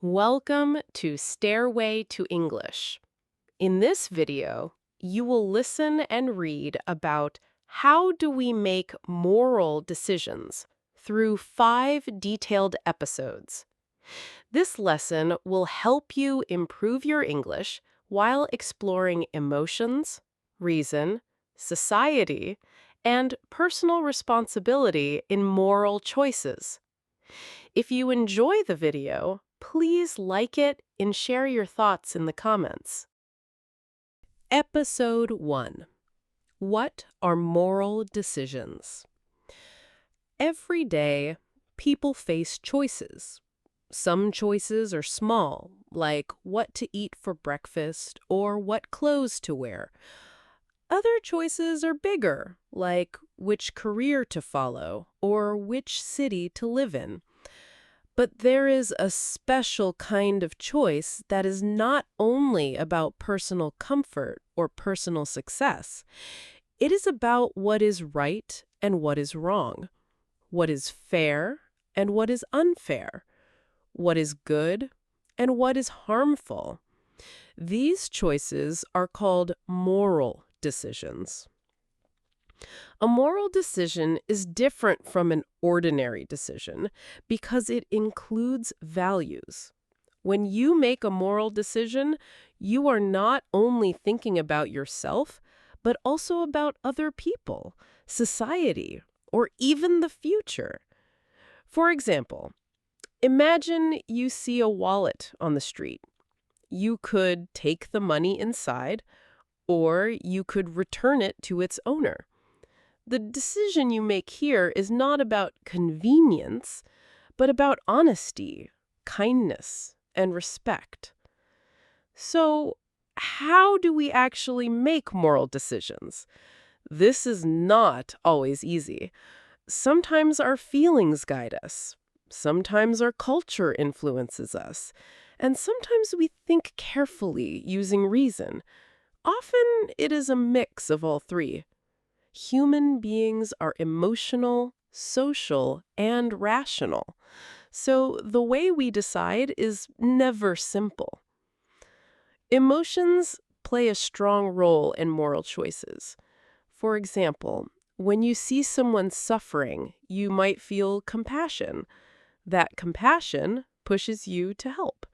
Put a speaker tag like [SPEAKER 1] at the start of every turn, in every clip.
[SPEAKER 1] Welcome to Stairway to English. In this video, you will listen and read about how do we make moral decisions through 5 detailed episodes. This lesson will help you improve your English while exploring emotions, reason, society, and personal responsibility in moral choices. If you enjoy the video, please like it and share your thoughts in the comments. Episode 1. What are moral decisions? Every day, people face choices. Some choices are small, like what to eat for breakfast or what clothes to wear. Other choices are bigger, like which career to follow or which city to live in. But there is a special kind of choice that is not only about personal comfort or personal success. It is about what is right and what is wrong, what is fair and what is unfair, what is good and what is harmful. These choices are called moral decisions. A moral decision is different from an ordinary decision because it includes values. When you make a moral decision, you are not only thinking about yourself, but also about other people, society, or even the future. For example, imagine you see a wallet on the street. You could take the money inside, or you could return it to its owner. The decision you make here is not about convenience, but about honesty, kindness, and respect. So, how do we actually make moral decisions? This is not always easy. Sometimes our feelings guide us. Sometimes our culture influences us. And sometimes we think carefully using reason. Often it is a mix of all three. Human beings are emotional, social, and rational. So the way we decide is never simple. Emotions play a strong role in moral choices. For example, when you see someone suffering, you might feel compassion. That compassion pushes you to help.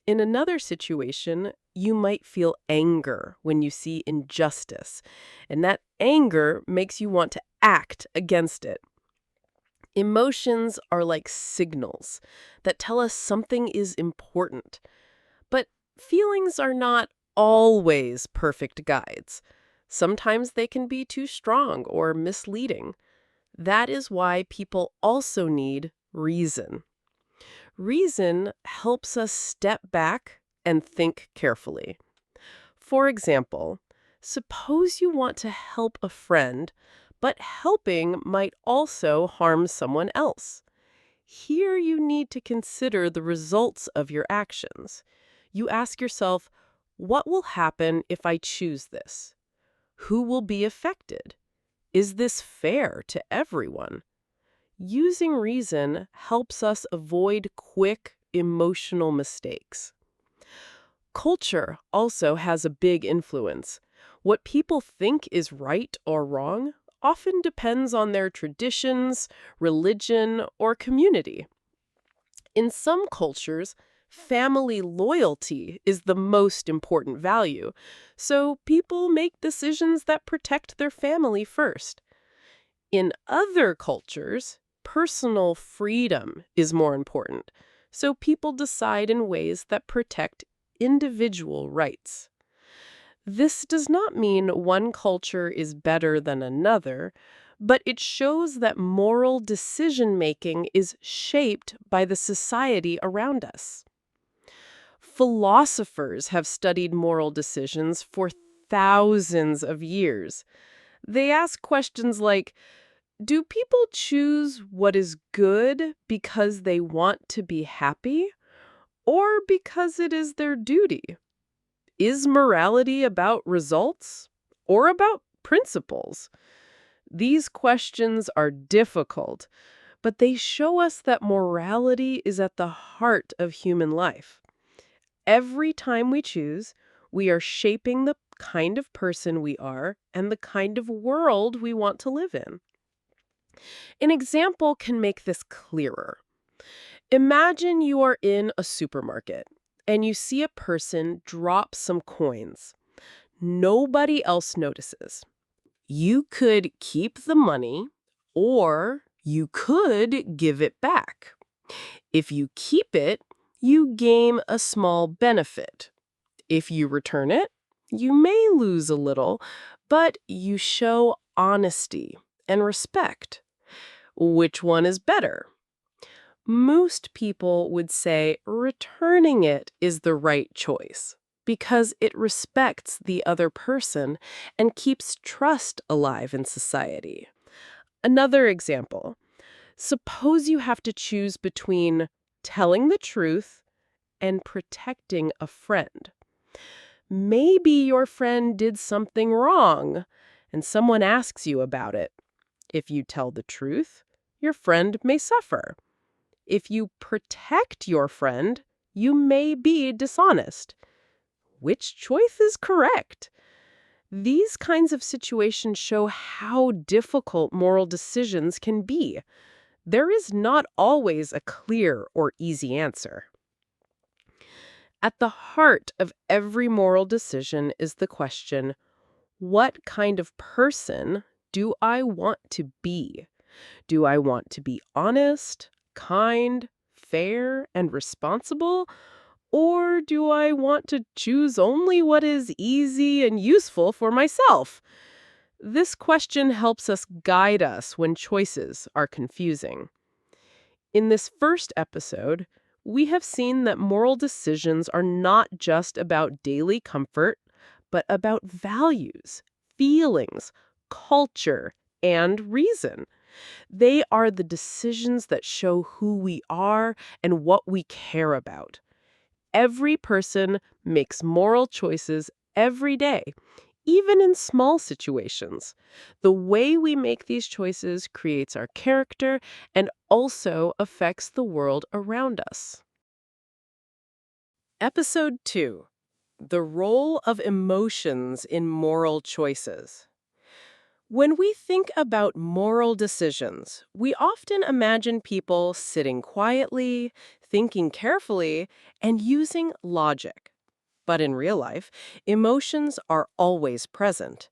[SPEAKER 1] In another situation, you might feel anger when you see injustice, and that anger makes you want to act against it. Emotions are like signals that tell us something is important, but feelings are not always perfect guides. Sometimes they can be too strong or misleading. That is why people also need reason. Reason helps us step back and think carefully. For example, suppose you want to help a friend, but helping might also harm someone else. Here you need to consider the results of your actions. You ask yourself, what will happen if I choose this? Who will be affected? Is this fair to everyone? Using reason helps us avoid quick, emotional mistakes. Culture also has a big influence. What people think is right or wrong often depends on their traditions, religion, or community. In some cultures, family loyalty is the most important value, so people make decisions that protect their family first. In other cultures, personal freedom is more important, so people decide in ways that protect individual rights. This does not mean one culture is better than another, but it shows that moral decision-making is shaped by the society around us. Philosophers have studied moral decisions for thousands of years. They ask questions like, do people choose what is good because they want to be happy, or because it is their duty? Is morality about results or about principles? These questions are difficult, but they show us that morality is at the heart of human life. Every time we choose, we are shaping the kind of person we are and the kind of world we want to live in. An example can make this clearer. Imagine you are in a supermarket and you see a person drop some coins. Nobody else notices. You could keep the money or you could give it back. If you keep it, you gain a small benefit. If you return it, you may lose a little, but you show honesty and respect. Which one is better? Most people would say returning it is the right choice because it respects the other person and keeps trust alive in society. Another example, suppose you have to choose between telling the truth and protecting a friend. Maybe your friend did something wrong and someone asks you about it. If you tell the truth, your friend may suffer. If you protect your friend, you may be dishonest. Which choice is correct? These kinds of situations show how difficult moral decisions can be. There is not always a clear or easy answer. At the heart of every moral decision is the question, what kind of person do I want to be? Do I want to be honest, kind, fair, and responsible? Or do I want to choose only what is easy and useful for myself? This question helps us guide us when choices are confusing. In this first episode, we have seen that moral decisions are not just about daily comfort, but about values, feelings, culture, and reason. They are the decisions that show who we are and what we care about. Every person makes moral choices every day, even in small situations. The way we make these choices creates our character and also affects the world around us. Episode 2: The Role of Emotions in Moral Choices. When we think about moral decisions, we often imagine people sitting quietly, thinking carefully, and using logic. But in real life, emotions are always present.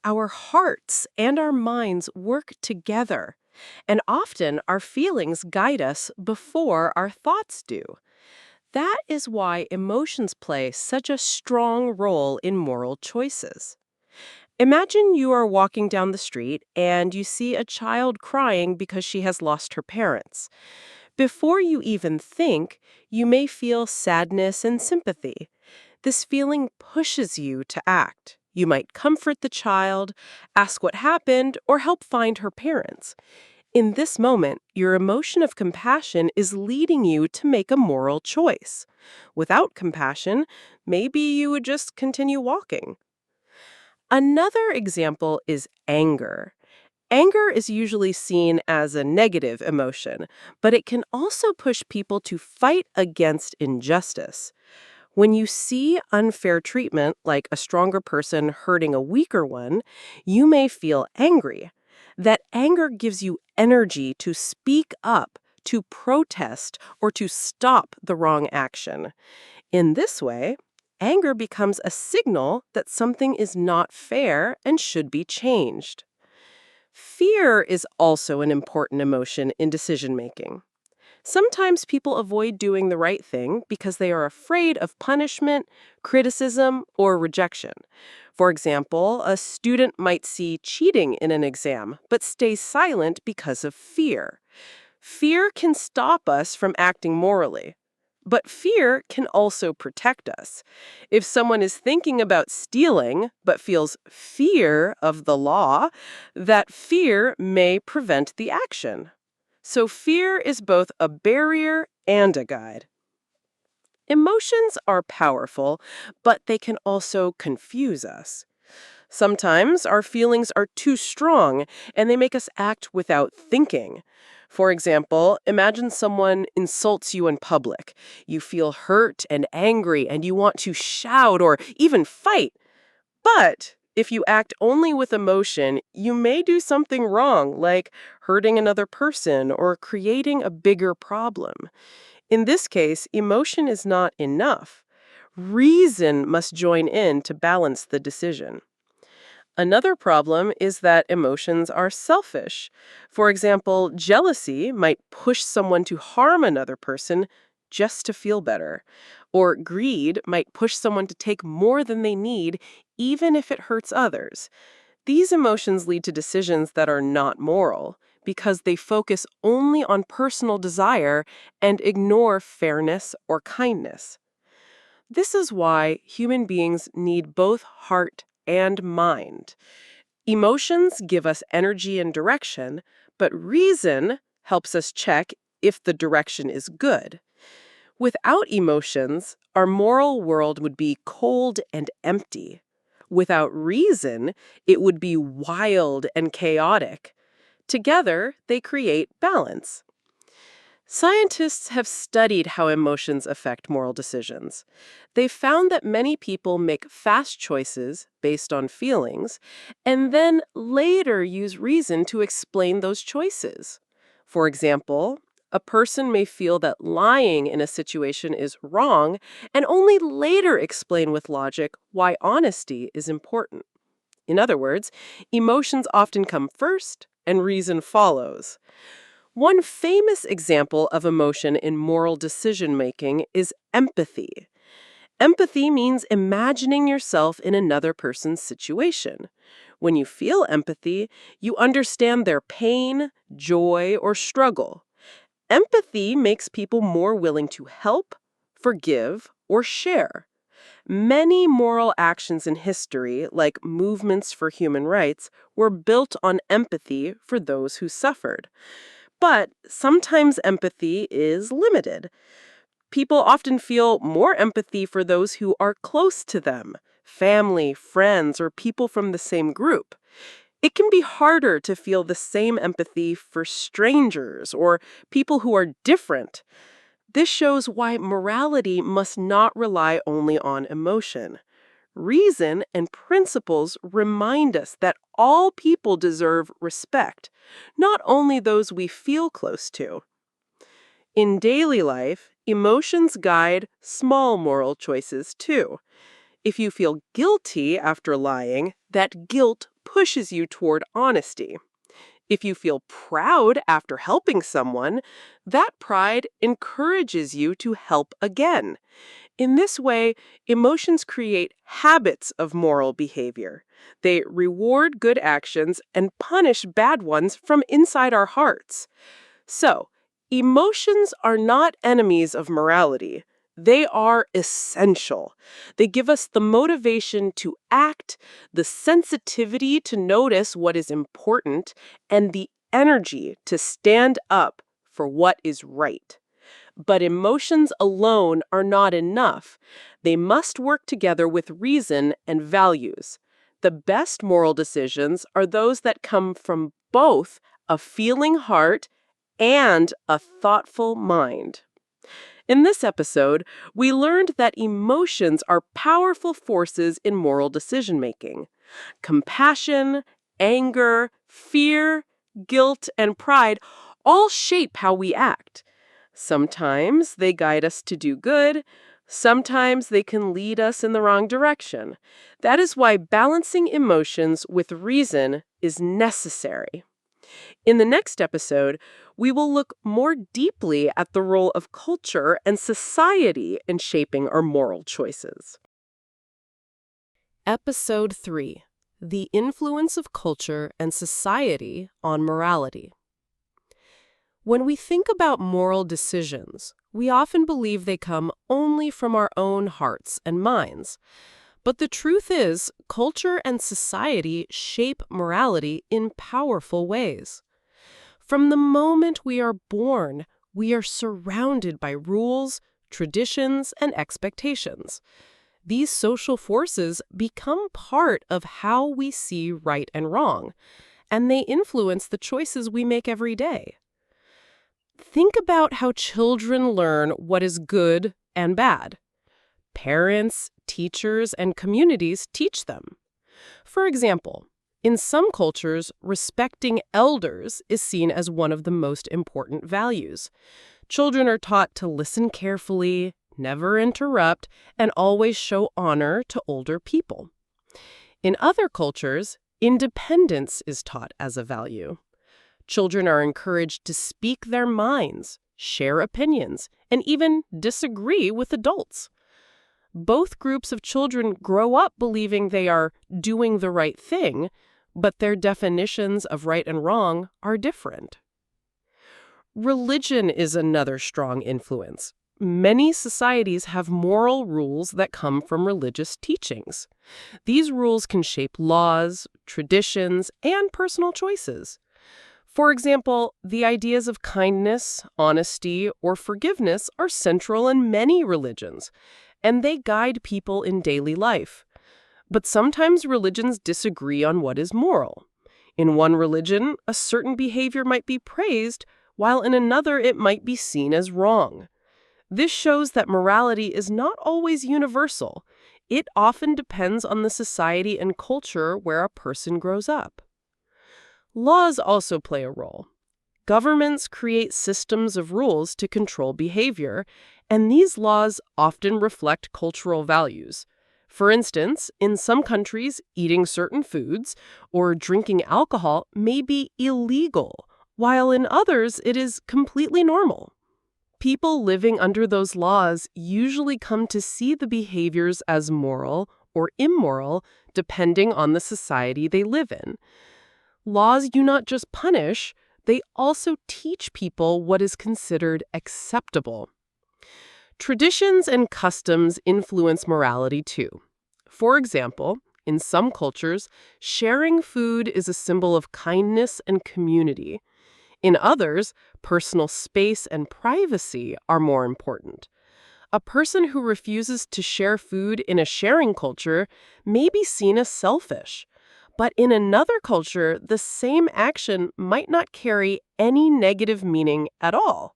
[SPEAKER 1] Our hearts and our minds work together, and often our feelings guide us before our thoughts do. That is why emotions play such a strong role in moral choices. Imagine you are walking down the street and you see a child crying because she has lost her parents. Before you even think, you may feel sadness and sympathy. This feeling pushes you to act. You might comfort the child, ask what happened, or help find her parents. In this moment, your emotion of compassion is leading you to make a moral choice. Without compassion, maybe you would just continue walking. Another example is anger. Anger is usually seen as a negative emotion, but it can also push people to fight against injustice. When you see unfair treatment, like a stronger person hurting a weaker one, you may feel angry. That anger gives you energy to speak up, to protest, or to stop the wrong action. In this way, anger becomes a signal that something is not fair and should be changed. Fear is also an important emotion in decision making. Sometimes people avoid doing the right thing because they are afraid of punishment, criticism, or rejection. For example, a student might see cheating in an exam but stay silent because of fear. Fear can stop us from acting morally. But fear can also protect us. If someone is thinking about stealing but feels fear of the law, that fear may prevent the action. So fear is both a barrier and a guide. Emotions are powerful, but they can also confuse us. Sometimes our feelings are too strong and they make us act without thinking. For example, imagine someone insults you in public. You feel hurt and angry and you want to shout or even fight. But if you act only with emotion, you may do something wrong, like hurting another person or creating a bigger problem. In this case, emotion is not enough. Reason must join in to balance the decision. Another problem is that emotions are selfish. For example, jealousy might push someone to harm another person just to feel better. Or greed might push someone to take more than they need, even if it hurts others. These emotions lead to decisions that are not moral because they focus only on personal desire and ignore fairness or kindness. This is why human beings need both heart and mind. Emotions give us energy and direction, but reason helps us check if the direction is good. Without emotions, our moral world would be cold and empty. Without reason, it would be wild and chaotic. Together, they create balance. Scientists have studied how emotions affect moral decisions. They've found that many people make fast choices based on feelings and then later use reason to explain those choices. For example, a person may feel that lying in a situation is wrong and only later explain with logic why honesty is important. In other words, emotions often come first and reason follows. One famous example of emotion in moral decision-making is empathy. Empathy means imagining yourself in another person's situation. When you feel empathy, you understand their pain, joy, or struggle. Empathy makes people more willing to help, forgive, or share. Many moral actions in history, like movements for human rights, were built on empathy for those who suffered. But sometimes empathy is limited. People often feel more empathy for those who are close to them, family, friends, or people from the same group. It can be harder to feel the same empathy for strangers or people who are different. This shows why morality must not rely only on emotion. Reason and principles remind us that all people deserve respect, not only those we feel close to. In daily life, emotions guide small moral choices too. If you feel guilty after lying, that guilt pushes you toward honesty. If you feel proud after helping someone, that pride encourages you to help again. In this way, emotions create habits of moral behavior. They reward good actions and punish bad ones from inside our hearts. So, emotions are not enemies of morality. They are essential. They give us the motivation to act, the sensitivity to notice what is important, and the energy to stand up for what is right. But emotions alone are not enough. They must work together with reason and values. The best moral decisions are those that come from both a feeling heart and a thoughtful mind. In this episode, we learned that emotions are powerful forces in moral decision-making. Compassion, anger, fear, guilt, and pride all shape how we act. Sometimes they guide us to do good. Sometimes they can lead us in the wrong direction. That is why balancing emotions with reason is necessary. In the next episode, we will look more deeply at the role of culture and society in shaping our moral choices. Episode 3: The Influence of Culture and Society on Morality. When we think about moral decisions, we often believe they come only from our own hearts and minds. But the truth is, culture and society shape morality in powerful ways. From the moment we are born, we are surrounded by rules, traditions, and expectations. These social forces become part of how we see right and wrong, and they influence the choices we make every day. Think about how children learn what is good and bad. Parents, teachers, and communities teach them. For example, in some cultures, respecting elders is seen as one of the most important values. Children are taught to listen carefully, never interrupt, and always show honor to older people. In other cultures, independence is taught as a value. Children are encouraged to speak their minds, share opinions, and even disagree with adults. Both groups of children grow up believing they are doing the right thing, but their definitions of right and wrong are different. Religion is another strong influence. Many societies have moral rules that come from religious teachings. These rules can shape laws, traditions, and personal choices. For example, the ideas of kindness, honesty, or forgiveness are central in many religions, and they guide people in daily life. But sometimes religions disagree on what is moral. In one religion, a certain behavior might be praised, while in another it might be seen as wrong. This shows that morality is not always universal. It often depends on the society and culture where a person grows up. Laws also play a role. Governments create systems of rules to control behavior, and these laws often reflect cultural values. For instance, in some countries, eating certain foods or drinking alcohol may be illegal, while in others it is completely normal. People living under those laws usually come to see the behaviors as moral or immoral, depending on the society they live in. Laws do not just punish, they also teach people what is considered acceptable. Traditions and customs influence morality too. For example, in some cultures, sharing food is a symbol of kindness and community. In others, personal space and privacy are more important. A person who refuses to share food in a sharing culture may be seen as selfish. But in another culture, the same action might not carry any negative meaning at all.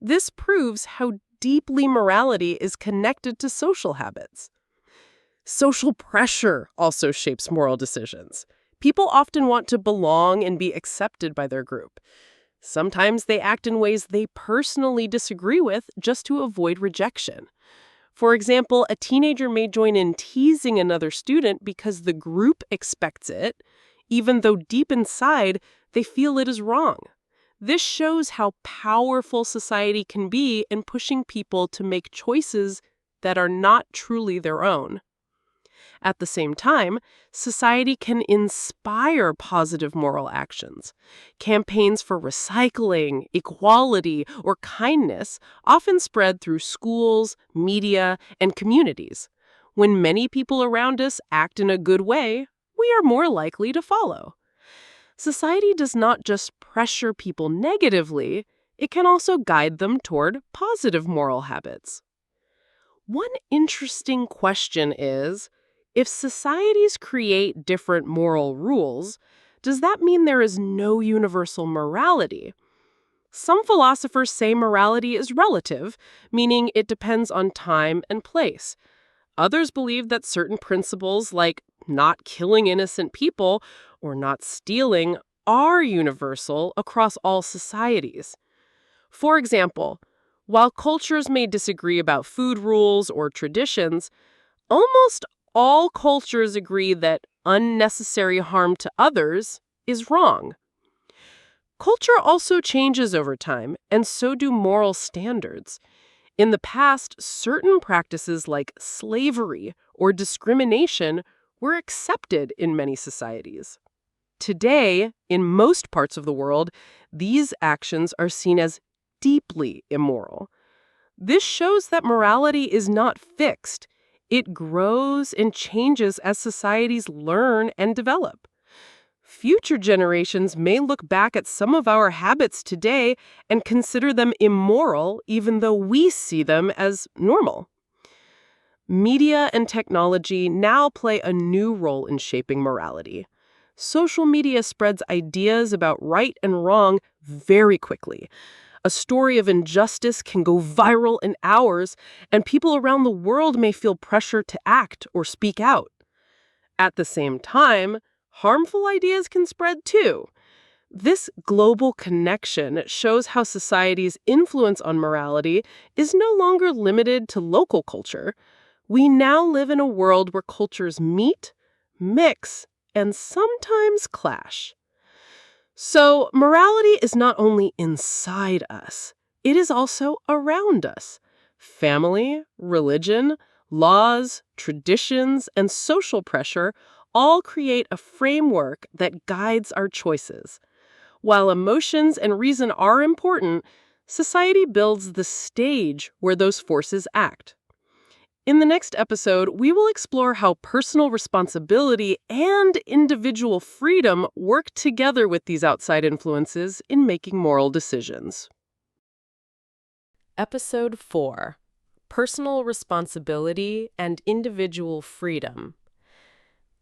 [SPEAKER 1] This proves how deeply morality is connected to social habits. Social pressure also shapes moral decisions. People often want to belong and be accepted by their group. Sometimes they act in ways they personally disagree with just to avoid rejection. For example, a teenager may join in teasing another student because the group expects it, even though deep inside they feel it is wrong. This shows how powerful society can be in pushing people to make choices that are not truly their own. At the same time, society can inspire positive moral actions. Campaigns for recycling, equality, or kindness often spread through schools, media, and communities. When many people around us act in a good way, we are more likely to follow. Society does not just pressure people negatively, it can also guide them toward positive moral habits. One interesting question is, if societies create different moral rules, does that mean there is no universal morality? Some philosophers say morality is relative, meaning it depends on time and place. Others believe that certain principles, like not killing innocent people or not stealing, are universal across all societies. For example, while cultures may disagree about food rules or traditions, almost all cultures agree that unnecessary harm to others is wrong. Culture also changes over time, and so do moral standards. In the past, certain practices like slavery or discrimination were accepted in many societies. Today, in most parts of the world, these actions are seen as deeply immoral. This shows that morality is not fixed. It grows and changes as societies learn and develop. Future generations may look back at some of our habits today and consider them immoral, even though we see them as normal. Media and technology now play a new role in shaping morality. Social media spreads ideas about right and wrong very quickly. A story of injustice can go viral in hours, and people around the world may feel pressure to act or speak out. At the same time, harmful ideas can spread too. This global connection shows how society's influence on morality is no longer limited to local culture. We now live in a world where cultures meet, mix, and sometimes clash. So, morality is not only inside us, it is also around us. Family, religion, laws, traditions, and social pressure all create a framework that guides our choices. While emotions and reason are important, society builds the stage where those forces act. In the next episode, we will explore how personal responsibility and individual freedom work together with these outside influences in making moral decisions. Episode 4: Personal Responsibility and Individual Freedom.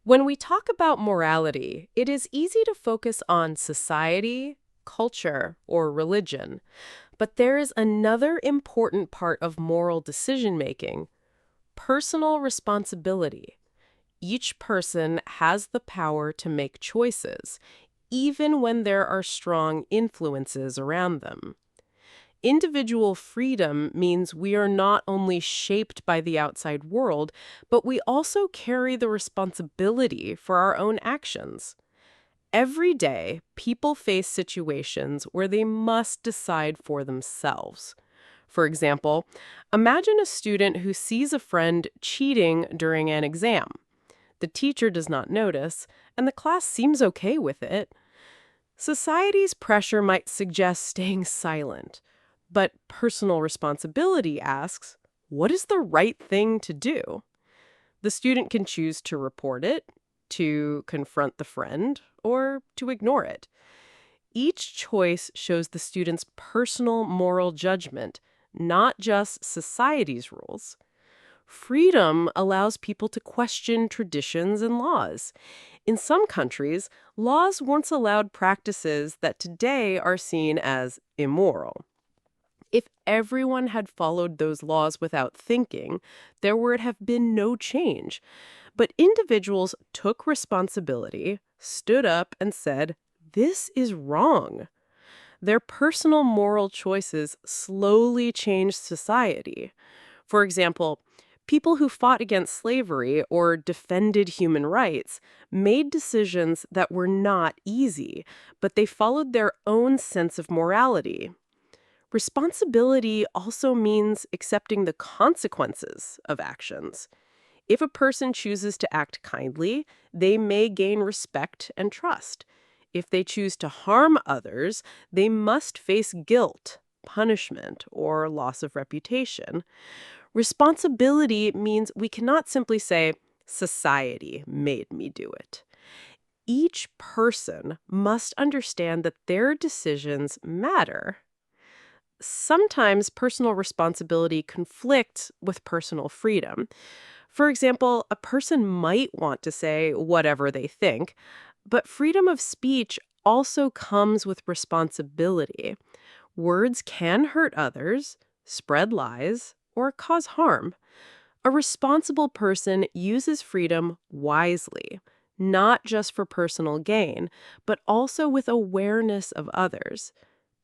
[SPEAKER 1] When we talk about morality, it is easy to focus on society, culture, or religion. But there is another important part of moral decision-making: personal responsibility. Each person has the power to make choices, even when there are strong influences around them. Individual freedom means we are not only shaped by the outside world, but we also carry the responsibility for our own actions. Every day, people face situations where they must decide for themselves. For example, imagine a student who sees a friend cheating during an exam. The teacher does not notice, and the class seems okay with it. Society's pressure might suggest staying silent, but personal responsibility asks, what is the right thing to do? The student can choose to report it, to confront the friend, or to ignore it. Each choice shows the student's personal moral judgment, not just society's rules. Freedom allows people to question traditions and laws. In some countries, laws once allowed practices that today are seen as immoral. If everyone had followed those laws without thinking, there would have been no change. But individuals took responsibility, stood up, and said, "This is wrong." Their personal moral choices slowly changed society. For example, people who fought against slavery or defended human rights made decisions that were not easy, but they followed their own sense of morality. Responsibility also means accepting the consequences of actions. If a person chooses to act kindly, they may gain respect and trust. If they choose to harm others, they must face guilt, punishment, or loss of reputation. Responsibility means we cannot simply say, "Society made me do it." Each person must understand that their decisions matter. Sometimes personal responsibility conflicts with personal freedom. For example, a person might want to say whatever they think, but freedom of speech also comes with responsibility. Words can hurt others, spread lies, or cause harm. A responsible person uses freedom wisely, not just for personal gain, but also with awareness of others.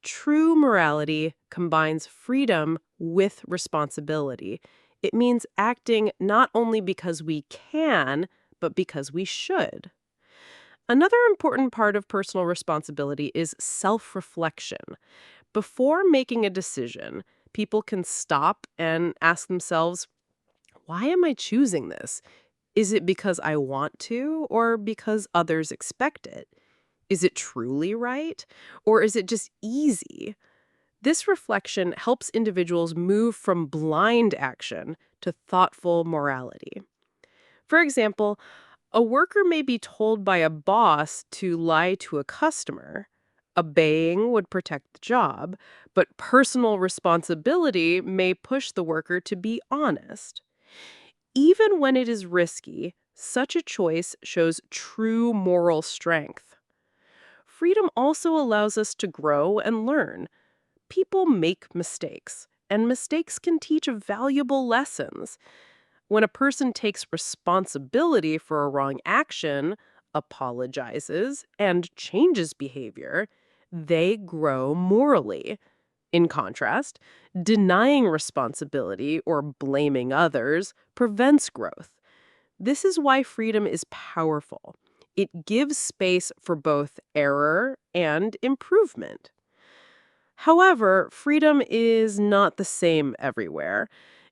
[SPEAKER 1] True morality combines freedom with responsibility. It means acting not only because we can, but because we should. Another important part of personal responsibility is self-reflection. Before making a decision, people can stop and ask themselves, why am I choosing this? Is it because I want to or because others expect it? Is it truly right? Or is it just easy? This reflection helps individuals move from blind action to thoughtful morality. For example, a worker may be told by a boss to lie to a customer. Obeying would protect the job, but personal responsibility may push the worker to be honest. Even when it is risky, such a choice shows true moral strength. Freedom also allows us to grow and learn. People make mistakes, and mistakes can teach valuable lessons. When a person takes responsibility for a wrong action, apologizes, and changes behavior, they grow morally. In contrast, denying responsibility or blaming others prevents growth. This is why freedom is powerful. It gives space for both error and improvement. However, freedom is not the same everywhere.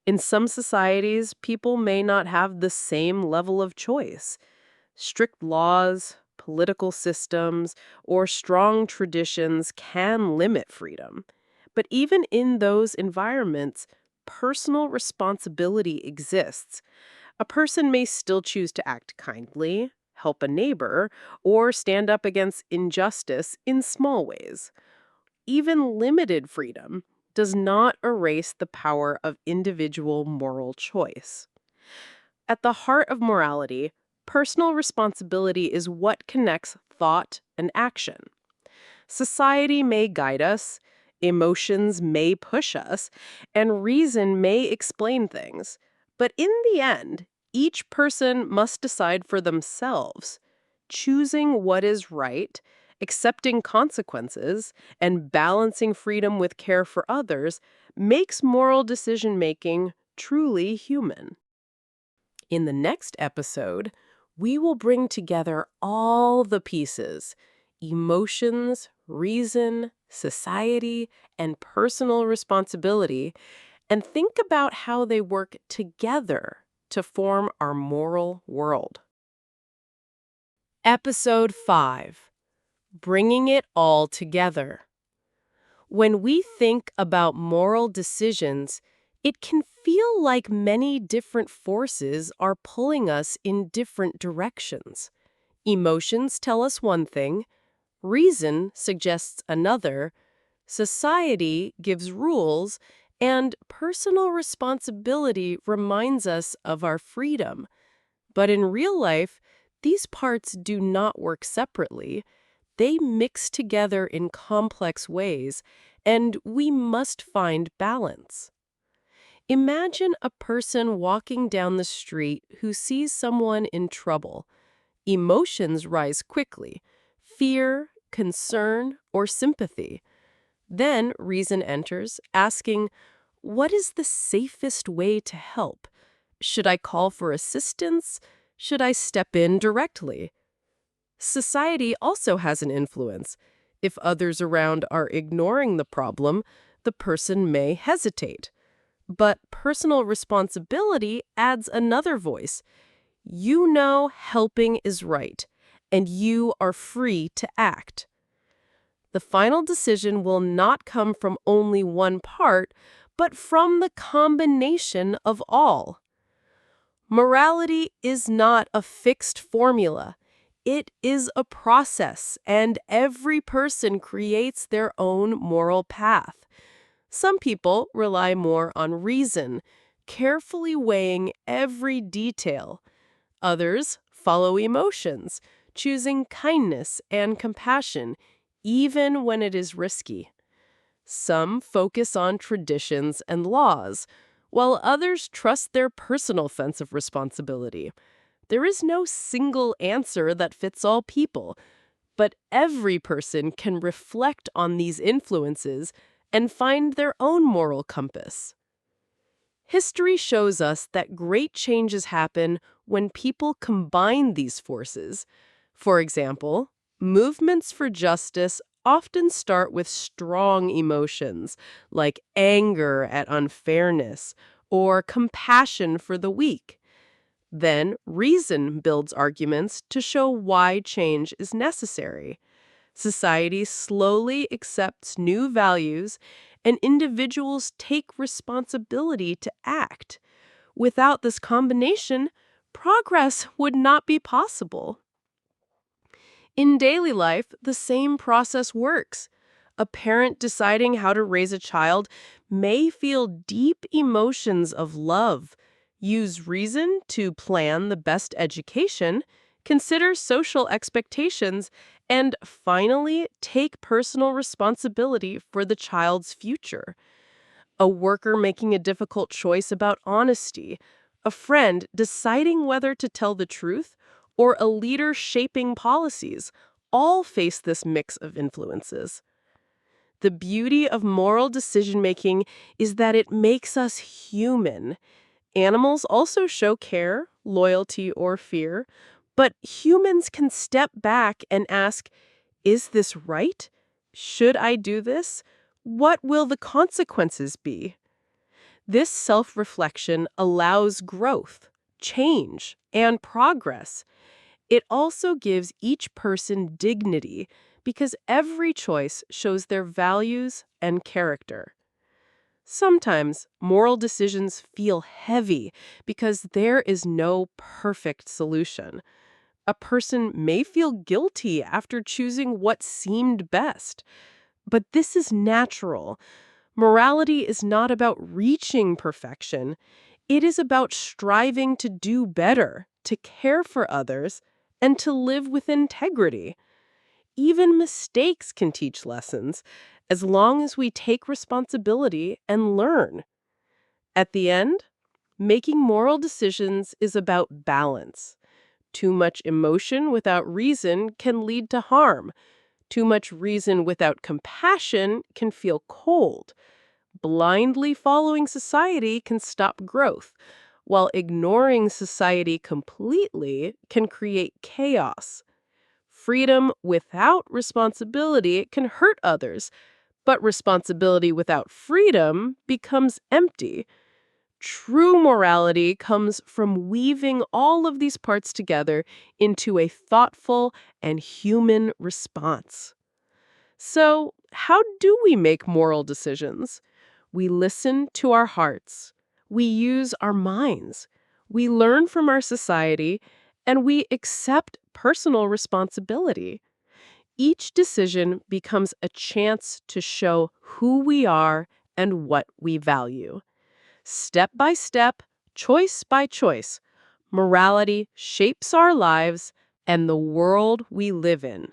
[SPEAKER 1] In some societies, people may not have the same level of choice. Strict laws, political systems, or strong traditions can limit freedom. But even in those environments, personal responsibility exists. A person may still choose to act kindly, help a neighbor, or stand up against injustice in small ways. Even limited freedom does not erase the power of individual moral choice. At the heart of morality, personal responsibility is what connects thought and action. Society may guide us, emotions may push us, and reason may explain things. But in the end, each person must decide for themselves. Choosing what is right, accepting consequences, and balancing freedom with care for others makes moral decision making truly human. In the next episode, we will bring together all the pieces: emotions, reason, society, and personal responsibility, and think about how they work together to form our moral world. Episode 5: Bringing It All Together. When we think about moral decisions, it can feel like many different forces are pulling us in different directions. Emotions tell us one thing, reason suggests another, society gives rules, and personal responsibility reminds us of our freedom. But in real life, these parts do not work separately. They mix together in complex ways, and we must find balance. Imagine a person walking down the street who sees someone in trouble. Emotions rise quickly: fear, concern, or sympathy. Then reason enters, asking, what is the safest way to help? Should I call for assistance? Should I step in directly? Society also has an influence. If others around are ignoring the problem, the person may hesitate. But personal responsibility adds another voice. You know helping is right, and you are free to act. The final decision will not come from only one part, but from the combination of all. Morality is not a fixed formula. It is a process, and every person creates their own moral path. Some people rely more on reason, carefully weighing every detail. Others follow emotions, choosing kindness and compassion, even when it is risky. Some focus on traditions and laws, while others trust their personal sense of responsibility. There is no single answer that fits all people, but every person can reflect on these influences and find their own moral compass. History shows us that great changes happen when people combine these forces. For example, movements for justice often start with strong emotions, like anger at unfairness or compassion for the weak. Then, reason builds arguments to show why change is necessary. Society slowly accepts new values, and individuals take responsibility to act. Without this combination, progress would not be possible. In daily life, the same process works. A parent deciding how to raise a child may feel deep emotions of love, use reason to plan the best education, consider social expectations, and finally, take personal responsibility for the child's future. A worker making a difficult choice about honesty, a friend deciding whether to tell the truth, or a leader shaping policies all face this mix of influences. The beauty of moral decision-making is that it makes us human. Animals also show care, loyalty, or fear, but humans can step back and ask, is this right? Should I do this? What will the consequences be? This self-reflection allows growth, change, and progress. It also gives each person dignity because every choice shows their values and character. Sometimes moral decisions feel heavy because there is no perfect solution. A person may feel guilty after choosing what seemed best. But this is natural. Morality is not about reaching perfection. It is about striving to do better, to care for others, and to live with integrity. Even mistakes can teach lessons, as long as we take responsibility and learn. At the end, making moral decisions is about balance. Too much emotion without reason can lead to harm. Too much reason without compassion can feel cold. Blindly following society can stop growth, while ignoring society completely can create chaos. Freedom without responsibility can hurt others, but responsibility without freedom becomes empty. True morality comes from weaving all of these parts together into a thoughtful and human response. So, how do we make moral decisions? We listen to our hearts. We use our minds. We learn from our society, and we accept personal responsibility. Each decision becomes a chance to show who we are and what we value. Step by step, choice by choice, morality shapes our lives and the world we live in.